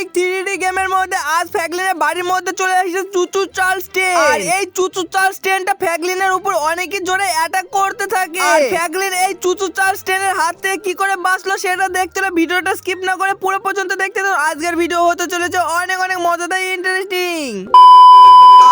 এই 3D গেমের মধ্যে আজ ফ্র্যাঙ্কলিনের বাড়ির মধ্যে চলে এসেছে চুচু চার্লস ট্রেন। আর এই চুচু চার্লস ট্রেনটা ফ্র্যাঙ্কলিনের উপর অনেকই জোরে অ্যাটাক করতে থাকে। আর ফ্র্যাঙ্কলিন এই চুচু চার্লস ট্রেনের হাত থেকে কি করে বাঁচলো সেটা দেখতে হলে ভিডিওটা স্কিপ না করে পুরো পর্যন্ত দেখতে তো আজকের ভিডিও হতে চলেছে অনেক অনেক মজাদার ইন্টারেস্টিং।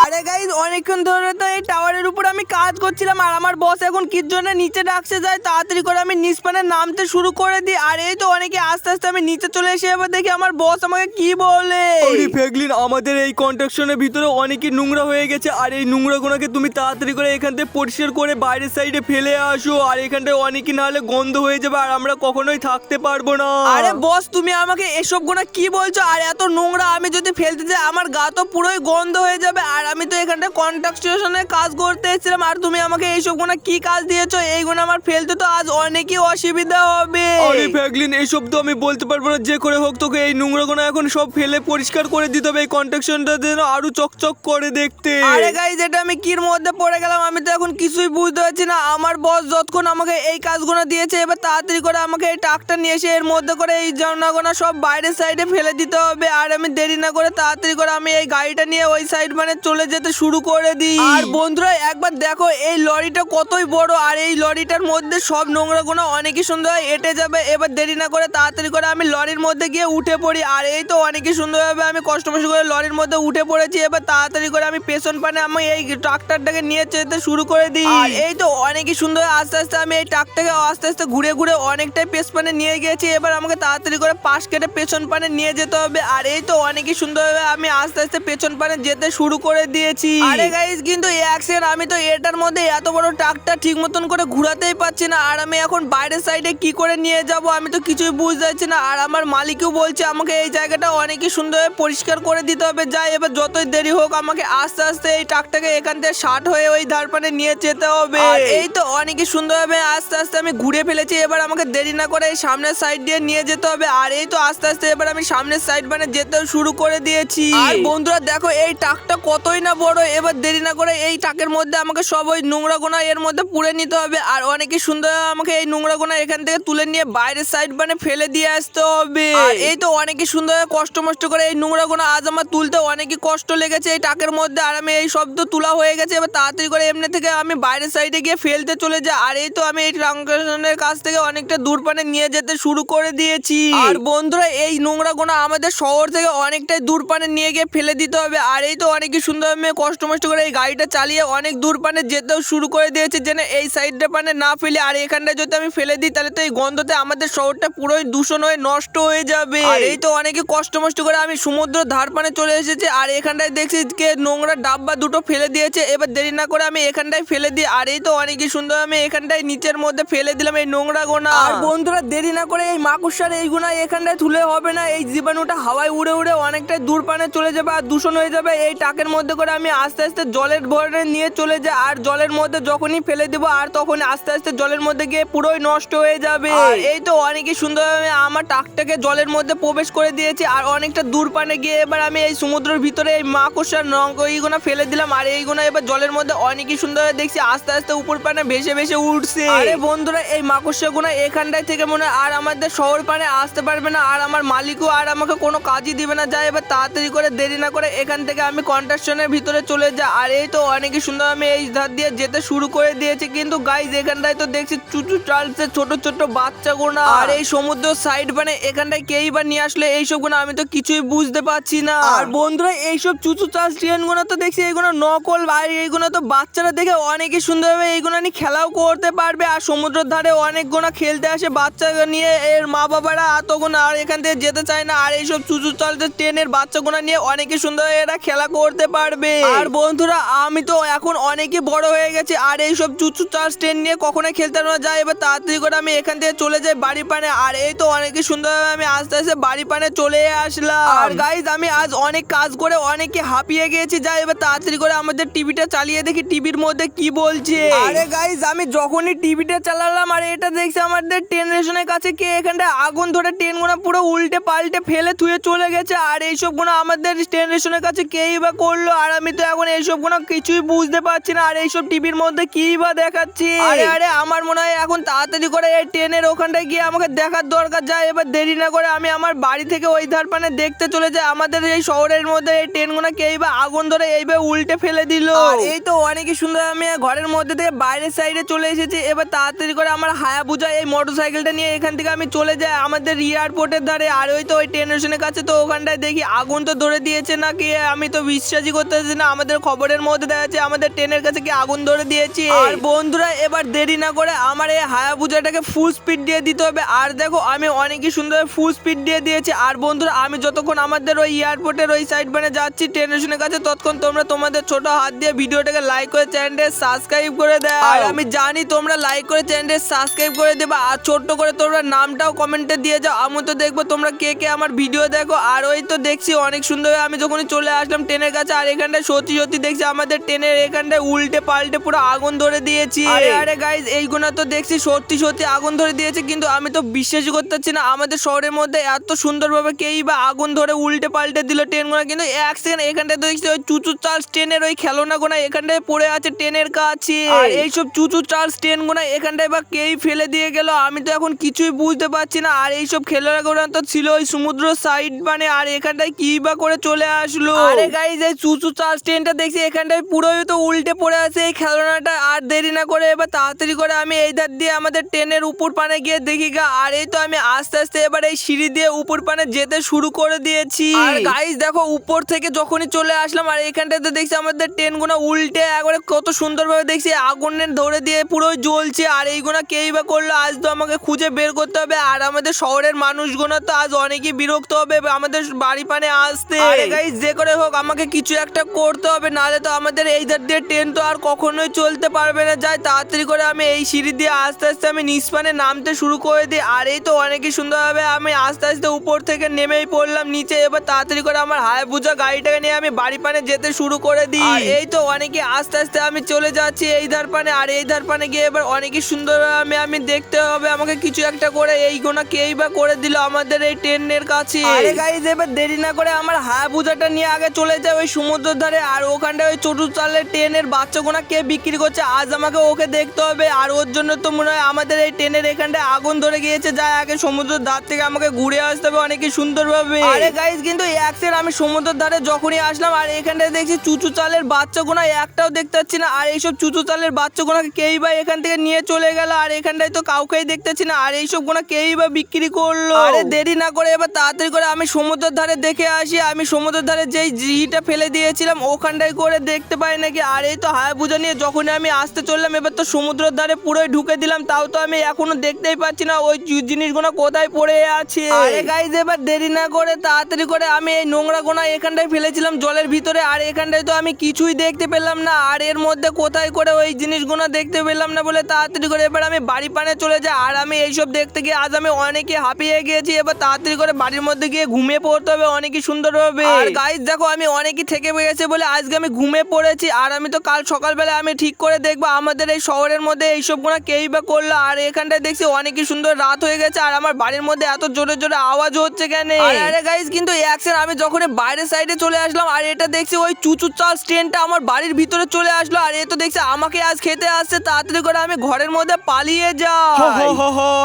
আরে গাইস অনেকক্ষণ ধরে তো এই টাওয়ারের উপর আমি কাজ করছিলাম আর আমার বস এখন কি জন্য নিচে ডাকছে যায় তাড়াতাড়ি করে আমি নিচপানে নামতে শুরু করে দিই। আর এই তো অনেকে আস্তে আস্তে আমি নিচে চলে এসে এবার দেখি আমার বস আমাকে কি বলে। আরে ফ্র্যাঙ্কলিন, আমাদের এই কনস্ট্রাকশনের ভিতরে অনেকই নোংরা হয়ে গেছে আর এই নোংরাগুলোকে তুমি তাড়াতাড়ি করে এখান থেকে পরিষ্কার করে বাইরের সাইডে ফেলে আসো। আর এখানটায় অনেকই না হলে গন্ধ হয়ে যাবে আর আমরা কখনোই থাকতে পারবো না। আরে বস তুমি আমাকে এসব গুণা কি বলছো? আর এত নোংরা আমি যদি ফেলতে যাই আমার গা তো পুরোই গন্ধ হয়ে যাবে। আর আমি তো এখানটা কনস্ট্রাকশনে কাজ করতে এসেছিলাম আর তুমি আমাকে এইসব গুণা কি কাজ দিয়েছো? এইগুলো আমার ফেলতে তো আজ অনেকই অসুবিধা হবে। আরে ফ্র্যাঙ্কলিন, এসব তো আমি বলতে পারবো না। যে করে হোক তোকে এই নোংরাগুলো এখন সব ফেলে পরিষ্কার করে দিতে হবে। এই কনস্ট্রাকশনটা যেন আরো চকচক করে দেখতে। আরে গাইস এটা আমি কির মধ্যে পড়ে গেলাম? আমি তো এখন কিছুই বুঝতে পারছি না। আমার বস যতক্ষণ আমাকে এই কাজগুলো দিয়েছে এবার তাড়াতাড়ি করে আমাকে এই ট্রাকটা নিয়ে এসে এর মধ্যে করে এই জানাগোনা সব বাইরের সাইডে ফেলে দিতে হবে। আর আমি দেরি না করে তাড়াতাড়ি করে আমি এই গাড়িটা নিয়ে ওই সাইড মানে চলে যেতে শুরু করে দিই। আর বন্ধুরা একবার দেখো এই লরিটা কতই বড় আর এই লরিটার মধ্যে সব নোংরাগুলো অনেকই সুন্দর এঁটে যাবে। এবার দেরি না করে তাড়াতাড়ি করে আমি লরির মধ্যে গিয়ে উঠে পড়ি। আর এই তো অনেকই সুন্দরভাবে আমি কষ্ট করে লরির মধ্যে উঠে পড়েছি। এবার তাড়াতাড়ি করে আমি পেছন পানে আমি এই ট্রাক্টরটাকে নিয়ে যেতে শুরু করে দিই। আর এই তো অনেকই সুন্দর আস্তে আস্তে আমি এই ট্রাকটাকে আস্তে আস্তে ঘুরে ঘুরে অনেকটাই পেছনে নিয়ে গেছি। এবার আমাকে তাড়াতাড়ি করে পাশ কেটে পেছন পানে নিয়ে যেতে হবে। আর এই তো অনেকই সুন্দরভাবে আমি আস্তে আস্তে পেছন পানে যেতে শুরু করে দিয়েছি। আরে গাইস কিন্তু এক সেকেন্ড, আমি তো এটার মধ্যে এত বড় ট্রাকটা ঠিক মতন করে ঘুরাতেই পারছি না। আর আমি এখন বাইরের সাইডে কি করে নিয়ে যাব আমি তো কিছুই বুঝতে পারছি না। আর আমার মালিকও বলছে আমাকে এই জায়গাটা অনেকই সুন্দরভাবে পরিষ্কার করে দিতে হবে। যাই এবার যতই দেরি হোক আমাকে আস্তে আস্তে এই ট্রাকটাকে এখান থেকে শার্ট হয়ে ওই ধারপানে নিয়ে যেতে হবে। আর এই তো অনেকই সুন্দরভাবে আস্তে আস্তে আমি ঘুরে ফেলেছি। এবার আমাকে দেরি না করে এই সামনের সাইড দিয়ে নিয়ে যেতে হবে। আর এই তো আস্তে আস্তে এবার আমি সামনের সাইড মানে যেতে শুরু করে দিয়েছি। আর বন্ধুরা দেখো এই ট্রাকটা কতই না বড়। এবার দেরি না করে এই ট্রাকের মধ্যে আমাকে সব ওই নোংরা গোনা এর মধ্যে পুড়ে নিতে হবে। আর অনেকই সুন্দর আমাকে এই নোংরা গোনা এখান থেকে তুলে নিয়ে বাইরের সাইড মানে ফেলে দিয়ে আসতে হবে। আর এই তো অনেকই সুন্দর কষ্ট করে এই নোংরা গোনা আজ আমার তুলতে অনেকই কষ্ট লেগেছে এই ট্রাকের মধ্যে। আর আমি এই শব্দ তোলা হয়ে গেছে। এবার তাড়াতাড়ি করে এমনি থেকে আমি বাইরের সাইডে গিয়ে ফেলতে চলে যাই। আর এই তো আমি এই ট্রাঙ্কেশনের কাছ থেকে অনেকটা দূর পানে নিয়ে যেতে শুরু করে দিয়েছি। আর বন্ধুরা এই নোংরা গোনা আমাদের শহর থেকে অনেকটাই দূর পানে নিয়ে গিয়ে ফেলে দিতে হবে। আর এই তো অনেকই সুন্দর আমি কষ্ট করে এই গাড়িটা চালিয়ে অনেক দূর পানে যেতেও শুরু করে দিয়েছি যেন এই সাইডটা পানে না ফেলে। আর এখানটা যদি আমি ফেলে দিই তাহলে তো এই গন্ধতে আমাদের শহরটা পুরোই দূষণ হয়ে নষ্ট হয়ে যাবে। আর এই তো অনেকে কষ্ট করে আমি সমুদ্র ধার পানে চলে এসেছি। আর এখানটায় দেখছি কে নোংরা ডাব্বা দুটো ফেলে দিয়েছে। এবার দেরি না করে আমি এখানটায় ফেলে দিই। আর এই তো অনেকই সুন্দর আমি এখানটায় নিচের মধ্যে ফেলে দিলাম এই নোংরা গোনা। আর বন্ধুরা দেরি না করে এই মাকুসার এই গুণা এখানটায় তুলে হবে না। এই জীবাণুটা হাওয়ায় উড়ে উড়ে অনেকটাই দূর পানে চলে যাবে আর দূষণ হয়ে যাবে। এই টাকের মধ্যে করে আমি আস্তে আস্তে জলের ভরে নিয়ে চলে যাই। আর জলের মধ্যে যখনই ফেলে দেবো আর তখন আস্তে আস্তে জলের মধ্যে গিয়ে পুরোই নষ্ট হয়ে যাবে। আর এই তো অনেকই সুন্দরভাবে আমার টাকটাকে জলের মধ্যে প্রবেশ করে দিয়েছি। আর অনেকটা দূর পানে গিয়ে এবার আমি এই সমুদ্রের ভিতরে এই মাকড়সার এইগুলো ফেলে দিলাম। আর এইগুলো এবার জলের মধ্যে অনেকই সুন্দর দেখছি আস্তে আস্তে উপর পানে ভেসে ভেসে উঠছে। আরে বন্ধুরা এই মাকড়সাগুলো এখানটায় থেকে মনে হয় আর আমাদের শহর পানে আসতে পারবে না। আর আমার মালিকও আর আমাকে কোনো কাজই দিবে না। যাই এবার তাড়াতাড়ি করে দেরি না করে এখান থেকে আমি কনস্ট্রাকশনের ভিতরে চলে যাই। আর এই তো অনেকই সুন্দর আমি এই ধার দিয়ে যেতে শুরু করে দিয়েছি। কিন্তু গাইজ এখানটায় তো দেখছি চুচু চার্লসের ছোট ছোট বাচ্চাগুলো। আর এই সমুদ্র সাইড মানে এখানটায় কেই বা নিয়ে আসলে এইসব গুলো আমি তো কিছুই বুঝতে পারছি না। আর বন্ধুরা এইসব চুচু চার্লস ট্রেন গুলো তো দেখছি এইগুলো নকল। আর এইগুলো তো বাচ্চারা দেখে অনেকই সুন্দরভাবে এইগুলো নিয়ে খেলাও করতে পারবে। আর সমুদ্রের ধারে অনেক গোনা খেলতে আসে বাচ্চা নিয়ে এর মা বাবারা তখন আর এখান থেকে যেতে চায় না। আর এইসব চুচু চার্লসের ট্রেনের বাচ্চাগুলো নিয়ে অনেকই সুন্দর এরা খেলা করতে পারবে। আর বন্ধুরা আমি তো এখন অনেকই বড় হয়ে গেছে আর এইসব চুচু চার্লস ট্রেন নিয়ে কখনোই খেলতে না যায়। এবার তাড়াতাড়ি করে আমি এখান থেকে চলে যাই বাড়ি পানে। আর এই তো অনেকই সুন্দরভাবে আমি আস্তে আস্তে বাড়ি পানে চলে আসলাম। আর গাইজ আমি আজ অনেক কাজ করে অনেকে হাঁপিয়ে গেছি। যাই এবার তাড়াতাড়ি করে আমাদের টিভিটা চালিয়ে দেখি টিভির মধ্যে কি বলছে। আরে গাইজ আমি যখনই টিভিটা চালালাম আর এটা দেখছি আমাদের ট্রেন স্টেশনের কাছে কে এখানটায় আগুন ধরে ট্রেনগুলো পুরো উল্টে পাল্টে ফেলে থুয়ে চলে গেছে। আর এইসব গুলো আমাদের ট্রেন স্টেশনের কাছে কেই বা করলো। আর আর আমি তো এখন এইসব কোনো কিছুই বুঝতে পারছি না। আর এইসব টিভির মধ্যে কি বা দেখাচ্ছি। আরে আরে আমার মনে হয় এখন তাড়াতাড়ি করে এই ট্রেনের ওখানটায় গিয়ে আমাকে দেখার দরকার। যায় এবার দেরি না করে আমি আমার বাড়ি থেকে ওই ধার পানে দেখতে চলে যাই আমাদের এই শহরের মধ্যে এই ট্রেনগুলো কে বা আগুন ধরে এইভাবে উল্টে ফেলে দিল। আর এই তো অনেকই সুন্দর আমি ঘরের মধ্যে থেকে বাইরের সাইডে চলে এসেছি। এবার তাড়াতাড়ি করে আমার হায়াবুজা এই মোটরসাইকেলটা নিয়ে এখান থেকে আমি চলে যাই আমাদের এয়ারপোর্টের ধারে। আর ওই তো ওই ট্রেন স্টেশনের কাছে তো ওখানটায় দেখি আগুন তো ধরে দিয়েছে নাকি, আমি তো বিশ্বাসই করতে পারছি না। আমাদের খবরের মধ্যে দেখা যাচ্ছে আমাদের ট্রেনের কাছে কি আগুন ধরে দিয়েছে। আর বন্ধুরা এবার দেরি না করে আমার এই হায়াবুজাটাকে ফুল স্পিড দিয়ে দিতে হবে। আর দেখো আমি অনেকই সুন্দর ফুল স্পিড দিয়ে দিয়েছি। আর বন্ধুরা আমি যতক্ষণ আমাদের ওই এয়ারপোর্টের ওই সাইড মানে যাচ্ছি ট্রেন স্টেশনের কাছে, ততক্ষণ তোমরা তোমাদের ছোট হাত দিয়ে ভিডিওটাকে লাইক করে চ্যানেলটা সাবস্ক্রাইব করে দাও। আর আমি জানি তোমরা লাইক করে চ্যানেলটা সাবস্ক্রাইব করে দেবে। আর ছোট্ট করে তোমরা নামটাও কমেন্টে দিয়ে যাও, আমি তো দেখবো তোমরা কে কে আমার ভিডিও দেখো। আর ওই তো দেখছি অনেক সুন্দর আমি যখনই চলে আসলাম ট্রেনের কাছে, আর এখানটায় সত্যি সত্যি দেখছি আমাদের ট্রেনের এখানটায় উল্টে পাল্টে পুরো আগুন ধরে দিয়েছি। আরে আরে গাইজ এইগুলো তো দেখছি সত্যি সত্যি আগুন ধরে দিয়েছে, কিন্তু আমি তো বিশ্বাসই করতে পারছি না আমাদের শহরের মধ্যে এত সুন্দরভাবে কেই বা আগুন ধরে উল্টে পাল্টে দিল ট্রেনগুলো। কিন্তু এক সেকেন্ড এখানটায় দেখছি ওই চুচু চার্জ ট্রেনের ওই খেলনাগুলো এখানটায় পড়ে আছে ট্রেনের কাছে। আর এইসব চুচু চার্জ ট্রেনগুলো এখানটায় বা কেই ফেলে দিয়ে গেল, আমি তো এখন কিছুই বুঝতে পারছি না। আর এইসব খেলনাগুলো তো ছিল ওই সমুদ্র সাইড মানে, আর এখানটায় কি বা করে চলে আসলো। আরে গাইজ এই চুচু চার্জ ট্রেনটা দেখছি এখানটায় পুরোই তো উল্টে পড়ে আছে এই খেলনাটা। আর দেরি না করে এবার তাড়াতাড়ি করে আমি এই ধার দিয়ে আমাদের ট্রেনের উপর পানে গিয়ে দেখি গা। আর এই তো আমি আস্তে আস্তে এবার এই সিঁড়ি দিয়ে উপর পানে যেতে শুরু করে দিয়েছি। আর গাইজ দেখো উপর থেকে যখনই চলে আসলাম আর এখানটাতে দেখছি আমাদের ট্রেনগুলো উল্টে একবারে কত সুন্দরভাবে দেখছি আগুনের ধরে দিয়ে পুরো জ্বলছে। আর এইগুলো কেই বা করলো আজ তো আমাকে খুঁজে বের করতে হবে। আর আমাদের শহরের মানুষগুলো তো আজ অনেকই বিরক্ত হবে আমাদের বাড়ি পানে আসতে। আরে গাইজ যে করে হোক আমাকে কিছু একটা করতে হবে, নাহলে তো আমাদের এই ধার দিয়ে ট্রেন তো আর কখনোই চলতে পারবে না। যাই তাড়াতাড়ি করে আমি এই সিঁড়ি দিয়ে আস্তে আস্তে আমি নিষ্পানে নামতে শুরু করে দিই। আর এই তো অনেকই সুন্দরভাবে আমি আস্তে আস্তে উপর থেকে নেমেই পড়লাম নিচে। এবার তাড়াতাড়ি করে আমার হায়াবুজা গাড়িটাকে নিয়ে আমি বাড়ি পানে যেতে শুরু করে দিই। আর এই তো অনেকই আস্তে আস্তে আমি চলে যাচ্ছি এই ধার পানে। আর এই ধার পানে গিয়ে এবার অনেকই সুন্দর আমি দেখতে হবে আমাকে কিছু একটা করে। এই গোনা কেই বা করে দিল আমাদের এই ট্রেনের কাছে। আরে গাইজ এবার দেরি না করে আমার হায়াবুজাটা নিয়ে আগে চলে যায় ওই সমুদ্রের ধারে। আর ওখানটায় ওই ছোট চালের ট্রেনের বাচ্চাগুনা কে বিক্রি করছে আজ আমাকে ওকে দেখতে হবে। আর ওর জন্য তো মনে হয় আমাদের এই ট্রেনের এখানটায় আগুন ধরে গিয়েছে, যাই আগে সমুদ্রের ধার থেকে আমাকে ঘুরে আসতে হবে অনেকই সুন্দরভাবে। আরে গাইজ কিন্তু একসের আমি সমুদ্রের ধারে যখনই আসলাম আর এখানটায় দেখছি চুচু চালের বাচ্চাগুনা একটাও দেখতে পাচ্ছি না। আর এইসব চুচু চালের বাচ্চাগুনাকে কেই বা এখান থেকে নিয়ে চলে গেল। আর এখানটায় তো কাউকেই দেখতেছি না। আর এইসব গুনা কেই বা বিক্রি করলো। আরে দেরি না করে এবার তাড়াতাড়ি করে আমি সমুদ্রের ধারে দেখে আসি আমি সমুদ্রের ধারে যেই জিটা ফেলে দিয়েছিলাম ওখানটায় করে দেখতে পাই নাকি। আর এই তো হায়াবুজা নিয়ে যখনই আমি আসতে চললাম এবার তো সমুদ্রের ধারে পুরোই ঢুকে দিলাম, তাও তো আমি এখনো দেখতেই পাচ্ছি না ওই জিনিসগুলো কোথায় পড়ে আছে। আরে গাইজ এবার দেরি না করে তাড়াতাড়ি করে আমি এই নোংরা গোনা এখানটায় ফেলেছিলাম জলের ভিতরে। আর এখানটায় তো আমি কিছুই দেখতে পেলাম না। আর এর মধ্যে কোথায় করে ওই জিনিসগুলো দেখতে পেলাম না বলে তাড়াতাড়ি করে এবার আমি বাড়ি পানে চলে যাই। আর আমি এইসব দেখতে গিয়ে আজ আমি অনেকই হাঁপিয়ে গিয়েছি। এবার তাড়াতাড়ি করে বাড়ির মধ্যে গিয়ে ঘুমিয়ে পড়তে হবে অনেকই সুন্দরভাবে। আর গাইজ দেখো আমি অনেকই থেকে গেছে বলে আজকে আমি ঘুমিয়ে পড়েছি। আর আমি তো কাল সকালবেলা আমি ঠিক করে দেখবো আমাদের এই শহরের মধ্যে এইসব গুণা কেই বা করলো। আর এখানটায় দেখছি অনেকই সুন্দর রাত হয়ে গেছে আর আমার বাড়ির মধ্যে এত জোরে জোরে আওয়াজ হচ্ছে কেন। আরে গাইজ কিন্তু একসাথে আমি যখন বাইরের সাইডে চলে আসলাম আর এটা দেখছি ওই চুচু চার্জ ট্রেনটা আমার বাড়ির ভিতরে চলে আসলো। আর এ তো দেখছি আমাকে আজ খেতে আসছে, তাড়াতাড়ি করে আমি ঘরের মধ্যে পালিয়ে যাই।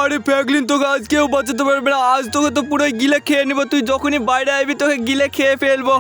আরে ফ্র্যাঙ্কলিন তোকে আজ কেউ বাঁচাতে পারবে না, আজ তোকে তো পুরো গিলে খেয়ে নিবো, তুই যখনই বাইরে আসবি তোকে গিলে খেয়ে ফেলবো।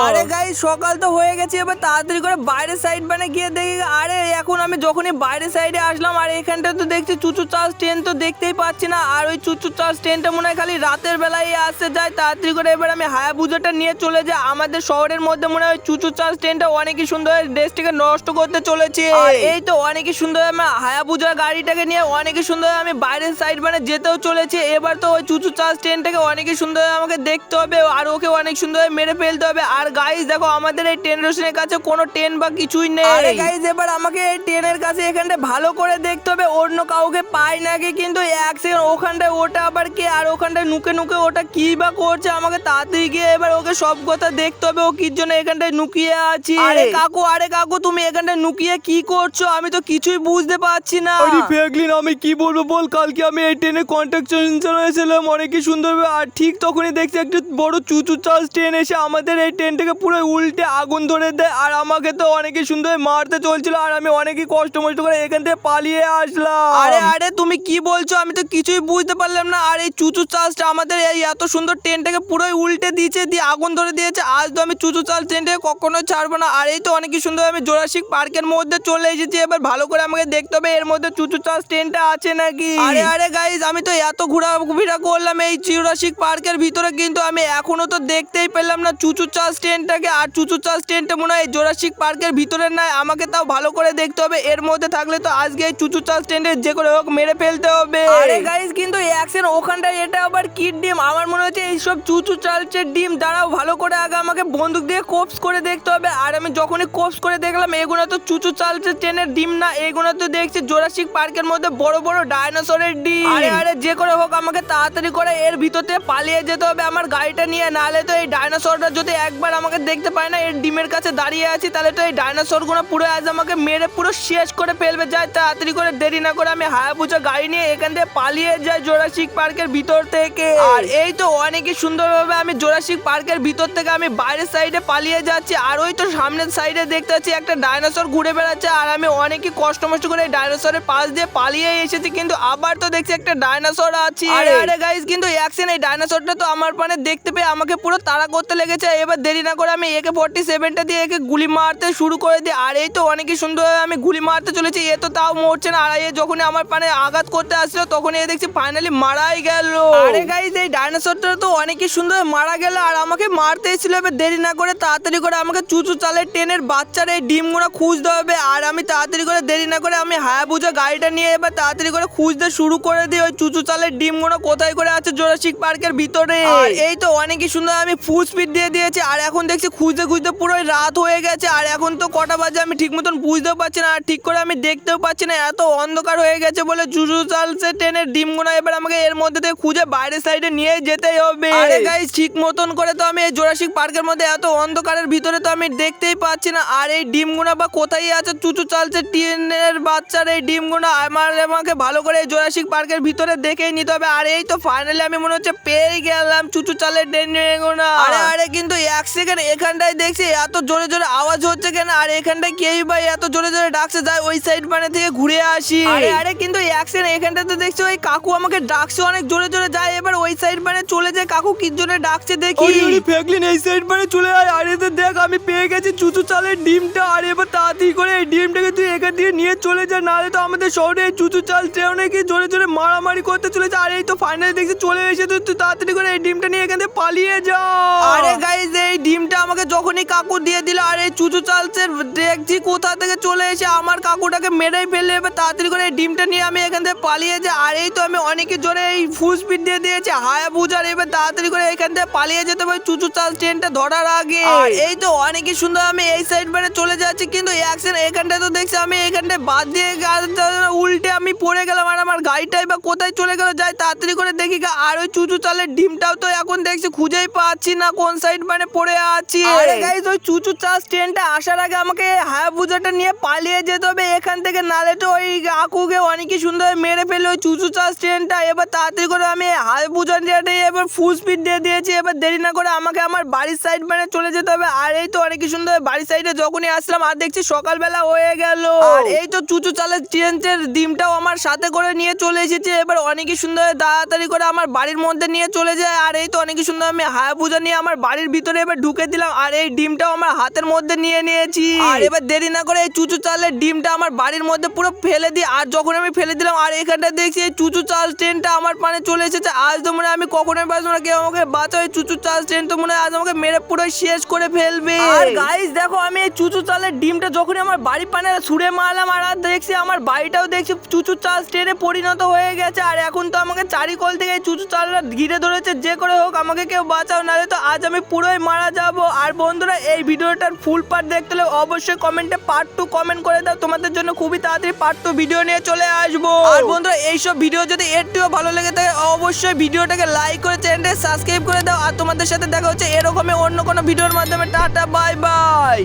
আরে গাইজ সকাল তো হয়ে গেছে, এবার তাড়াতাড়ি করে বাইরের সাইড মানে গিয়ে দেখি। আরে এখন আমি যখনই বাইরের সাইডে আসলাম আর এখানটা তো দেখছি চুচু চার্জ ট্রেন তো দেখতেই পাচ্ছি না। আর ওই চুচু চার্জ ট্রেনটা মনে হয় খালি রাতের বেলায় আসতে যায়। তাড়াতাড়ি করে এবার আমি হায়াবুজাটা নিয়ে চলে যাই আমাদের শহরের মধ্যে। মনে হয় চুচু চার্জ ট্রেনটা অনেকই সুন্দর দেশটিকে নষ্ট করতে চলেছে। আর এই তো অনেকই সুন্দর আমি হায়াবুজা গাড়িটাকে নিয়ে অনেকই সুন্দর আমি বাইরের সাইড মানে যেতেও চলেছি। এবার তো ওই চুচু চার্জ ট্রেনটাকে অনেকই সুন্দর আমাকে দেখতে হবে আর ওকে অনেক সুন্দর মেরে ফেলতে হবে। আর গাইজ দেখো আমাদের এই ট্রেন স্টেশনের কাছে কোনো ট্রেন বা কিছুই নেই। আরে গাইজ এবার আমাকে এই ট্রেনের কাছে এখানটা ভালো করে দেখতে হবে অন্য কাউকে পাই নাকি। কিন্তু এক সেকেন্ড ওখানটায় ওটা আবার কে, আর ওখানটায় নুকে নুকে ওটা কি বা করছে, আমাকে তাড়াতাড়ি গিয়ে এবার ওকে সব কথা দেখতে হবে ও কির জন্য এখানটায় নুকিয়ে আছে। আরে কাকু তুমি এখানটায় নুকিয়ে কি করছো, আমি তো কিছুই বুঝতে পারছি না। আরে ফ্র্যাঙ্কলিন আমি কি বলবো বল, কালকে আমি এই ট্রেনে কন্ট্রাকশন চালিয়েছিলাম অনেকই সুন্দরভাবে। আর ঠিক তখনই দেখছি একটা বড় চুচু চার্জ ট্রেন এসে আমাদের এই ট্রেনটাকে পুরো পুরো উল্টে আগুন ধরে দেয় আর আমাকে তো অনেকই সুন্দর মারতে চলছিল আর আমি অনেকই কষ্ট মষ্ট করে এখান থেকে পালিয়ে আসলাম। আরে আরে তুমি কি বলছো? আমি তো কিছুই বুঝতে পারলাম না। আর এই চুচু চাষটা আমাদের এই এত সুন্দর ট্রেনটাকে পুরোই উল্টে দিয়েছে, দিয়ে আগুন ধরে দিয়েছে। আজ তো আমি চুচু চাষ ট্রেনটাকে কখনোই ছাড়বো না। আর এই তো অনেকই সুন্দর আমি জোরাসিক পার্কের মধ্যে চলে এসেছি। এবার ভালো করে আমাকে দেখতে হবে এর মধ্যে চুচু চাষ ট্রেনটা আছে নাকি। আরে আরে গাইস, আমি তো এত ঘোরাফেরা করলাম এই জোরাসিক পার্কের ভিতরে, কিন্তু আমি এখনো তো দেখতেই পেলাম না চুচু চাষ ট্রেনটাকে। আর চুচু চাষ ট্রেনটা মনে হয় জোরাসিক পার্কের ভিতরে নাই। আমাকে তাও ভালো করে দেখতে হবে, এর মধ্যে থাকলে তো আজকে এই চুচু চাষ ট্রেনটা যে করে হোক মেরে ফেলতে হবে। আরে গাইস, কিন্তু অ্যাকশন ওখানটায় এটা আবার কি ডিম? আমার মনে হচ্ছে এইসব চুচু চালচের ডিম। দাঁড়াও, ভালো করে আগে আমাকে বন্দুক দিয়ে কোপস করে দেখতে হবে। আর আমি যখনই কোপস করে দেখলাম এগুলো তো চুচু চালচের ট্রেনের ডিম না, এগুলো তো দেখছি জোরাসিক পার্কের মধ্যে বড় বড় ডাইনোসরের ডিম। আরে আরে যে করে হোক আমাকে তাড়াতাড়ি করে এর ভিতর থেকে পালিয়ে যেতে হবে আমার গাড়িটা নিয়ে, নাহলে তো এই ডাইনোসরটা যদি একবার আমাকে দেখতে পায় না, এর ডিমের কাছে দাঁড়িয়ে আছি, তাহলে তো এই ডাইনোসর গুলো পুরো আজ আমাকে মেরে পুরো শেষ করে ফেলবে। যাই তাড়াতাড়ি করে, দেরি না করে আমি হায়াবুসা গাড়ি নিয়ে এখান থেকে পালিয়ে যাই জোরাসিক পার্কের ভিতর থেকে। আর এই তো অনেকই সুন্দরভাবে আমি জোরাসিক পার্কের ভিতর থেকে আমি বাইরের সাইডে পালিয়ে যাচ্ছি। আর ওই তো সামনের সাইডে দেখতে পাচ্ছি একটা ডাইনোসর ঘুরে বেড়াচ্ছে। আর আমি অনেকই কষ্ট মষ্ট করে এই ডাইনোসরের পাশ দিয়ে পালিয়ে এসেছি, কিন্তু আবার তো দেখছি একটা ডাইনোসর আছে। আরে আরে গাইস, কিন্তু অ্যাকশন এই ডাইনোসরটা তো আমার পানে দেখতে পেয়ে আমাকে পুরো তাড়া করতে লেগেছে। এবার দেরি না করে আমি AK-47টা দিয়ে একে গুলি মারতে শুরু করে দিই। আর এই তো অনেকই সুন্দর আমি গুলি মারতে চলেছি, এ তো তাও মরছে না। আর এ যখনই আমার পানে আঘাত করতে আসলো তখন এ দেখছি ফাইনালি মারাই গেল। আরে গাইস, এই ডাইনোসরটা তো অনেকই সুন্দর মারা গেল আর আমাকে মারতে এসেছিল। এবার দেরি না করে তাড়াতাড়ি করে আমাকে চুচু চালের ট্রেনের বাচ্চার এই ডিমগুলো খুঁজতে হবে। আর আমি তাড়াতাড়ি করে, দেরি না করে আমি হায়াবুসা গাড়িটা নিয়ে এবার তাড়াতাড়ি করে খুঁজতে শুরু করে দিই ওই চুচু চালের ডিমগুলো কোথায় করে আছে জোরাসিক পার্কের ভিতরে। আর এই তো অনেকই সুন্দর আমি ফুল স্পিড দিয়ে দিয়েছি। আর এখন দেখছি খুঁজতে খুঁজতে পুরোই রাত হয়ে গেছে। আর এখন তো কটা বাজে আমি ঠিক মতন বুঝতেও পারছি না, আর ঠিক করে আমি দেখতেও পাচ্ছি না, এত অন্ধকার হয়ে গেছে বলে চুচু চালের ট্রেনের ডিমগুলো এবার আমাকে এর মধ্যে থেকে খুঁজে বাইরের সাইডে নিয়ে যেতেই হবে। আরে গাইস, ঠিক মতন করে তো আমি এই জোরাসিক পার্কের মধ্যে এত অন্ধকারের ভিতরে তো আমি দেখতেই পাচ্ছি না। আর এই ডিমগুলো বা কোথায় আছে চুচু চালছে ট্রেনের বাচ্চার এই ডিমগুলো আমাকে ভালো করে এই জোরাসিক পার্কের ভিতরে দেখেই নিতে হবে। আর এই তো ফাইনালি আমি মনে হচ্ছে পেয়ে গেলাম চুচু চালের ডিমগুলো। আরে আরে, কিন্তু এক সেকেন্ড, এখানটায় দেখছি এত জোরে জোরে আওয়াজ হচ্ছে কেন? আর এখানটায় কেই ভাই এত জোরে জোরে ডাকছে, যায় ওই সাইড মানে থেকে ঘুরে আসি। আরে আরে, কিন্তু এক সেকেন্ড, এখানটাতে দেখছি ওই কাকু আমাকে ডাকছে অনেক জোরে জোরে, যায় এবার ওই সাইড মানে চলে যায়। কাকু কি জন্য ডাকছে দেখি। ফেকলিন এই সাইড মানে চলে আয়। আরে তো দেখ, আমি পেয়ে গেছি চুচু চালের ডিমটা। আর এবার তাড়াতাড়ি করে এই ডিমটাকে তুই এখান থেকে নিয়ে চলে যা, নাহলে তো আমাদের শহরে এই চুচু চাল ট্রেন নাকি জোরে জোরে মারামারি করতে চলেছে। আর এই তো ফাইনালি দেখছি চলে এসেছে, তুই তাড়াতাড়ি করে এই ডিমটা নিয়ে এখান থেকে পালিয়ে যা। আরে গাইস, এই ডিমটা আমাকে যখনই কাকু দিয়ে দিল, আর এই চুচু চালসের দেখছি কোথা থেকে চলে এসে আমার কাকুটাকে মেরেই ফেললে। এবার তাড়াতাড়ি করে এই ডিমটা নিয়ে আমি এখান থেকে পালিয়ে যাই। আর এই তো আমি অনেকই জোরে এই ফুল স্পিড দিয়ে দিয়েছি হায়াবুসার। এবার তাড়াতাড়ি করে এখান থেকে পালিয়ে যেতে হবে চুচু চাল ট্রেনটা ধরার আগে। আর এই তো অনেকই সুন্দর আমি এই সাইড মানে চলে যাচ্ছি, কিন্তু অ্যাকশন এখানটায় তো দেখছি আমি এখানটায় বাদ দিয়ে উল্টে আমি পড়ে গেলাম। আর আমার গাড়িটাই বা কোথায় চলে গেল, যাই তাড়াতাড়ি করে দেখি। আর ওই চুচু চালের ডিমটাও তো এখন দেখছি খুঁজেই পাচ্ছি না কোন সাইড মানে পড়ে আছি। আরে গাইস, ওই চুচু চাল ট্রেনটা আসার আগে আমাকে হায়াবুসাটা নিয়ে পালিয়ে যেতে হবে এখান থেকে, নালে তো ওই কাকুকে অনেকই সুন্দর মেরে ফেলে ওই চুচু চাল ট্রেনটা। এবার তাড়াতাড়ি করে আমি হায়াবুসা এবার ফুল স্পিড দিয়ে দিয়েছি। এবার দেরি না করে আমাকে আমার বাড়ির সাইড মানে চলে যেতে হবে। আর এই তো অনেকই সুন্দর বাড়ির সাইডে যখনই আসলাম আর দেখছি সকালবেলা হয়ে গেল। আর এই তো চুচু চালের ট্রেনের ডিমটাও আমার সাথে করে নিয়ে চলে এসেছে। এবার অনেকই সুন্দর তাড়াতাড়ি করে আমার বাড়ির মধ্যে নিয়ে চলে যায়। আর এই তো অনেকই সুন্দর আমি হায়াবুসা নিয়ে আমার বাড়ির ভিতরে এবার ঢুকে দিলাম। আর এই ডিমটাও আমার হাতের মধ্যে নিয়ে নিয়েছি। আর এবার দেরি না করে এই চুচু চালের ডিমটা আমার বাড়ির মধ্যে পুরো ফেলে দিই। আর যখন আমি ফেলে দিলাম, আর এখানটা দেখছি এই চুচু চাল ট্রেনটা আমার পানে চলে এসেছে। আজ তো মনে হয় আমি কখনোই বাঁচবো না, কেউ আমাকে বাঁচাও। এই চুচু চাল ট্রেন তো মনে হয় আজ আমাকে মেরে পুরো শেষ করে ফেলবে। আর গাইস দেখো, আমি এই চুচু চালের ডিমটা যখনই আমার বাড়ি পানে ছুঁড়ে মারলাম, আর দেখছি আমার বাড়িটাও দেখছি চুচু চাল ট্রেনে পরিণত হয়ে গেছে। আর এখন তো আমাকে চারিকল থেকে এই চুচু চালটা ঘিরে ধরেছে, যে করে হোক আমাকে কেউ বাঁচাও, নাহলে তো আজ আমি পুরোই মারা যাব। আর বন্ধুরা, এই ভিডিওটার ফুল পার্ট দেখতে হলে অবশ্যই কমেন্টে পার্ট 2 কমেন্ট করে দাও, তোমাদের জন্য খুবই তাড়াতাড়ি পার্ট 2 ভিডিও নিয়ে চলে আসবো। আর বন্ধুরা, এইসব ভিডিও যদি একটুও ভালো লেগে থাকে অবশ্যই ভিডিওটাকে লাইক করে চ্যানেলটাকে সাবস্ক্রাইব করে দাও। আর তোমাদের সাথে দেখা হচ্ছে এরকমই অন্য কোনো ভিডিওর মাধ্যমে। Tata, bye bye.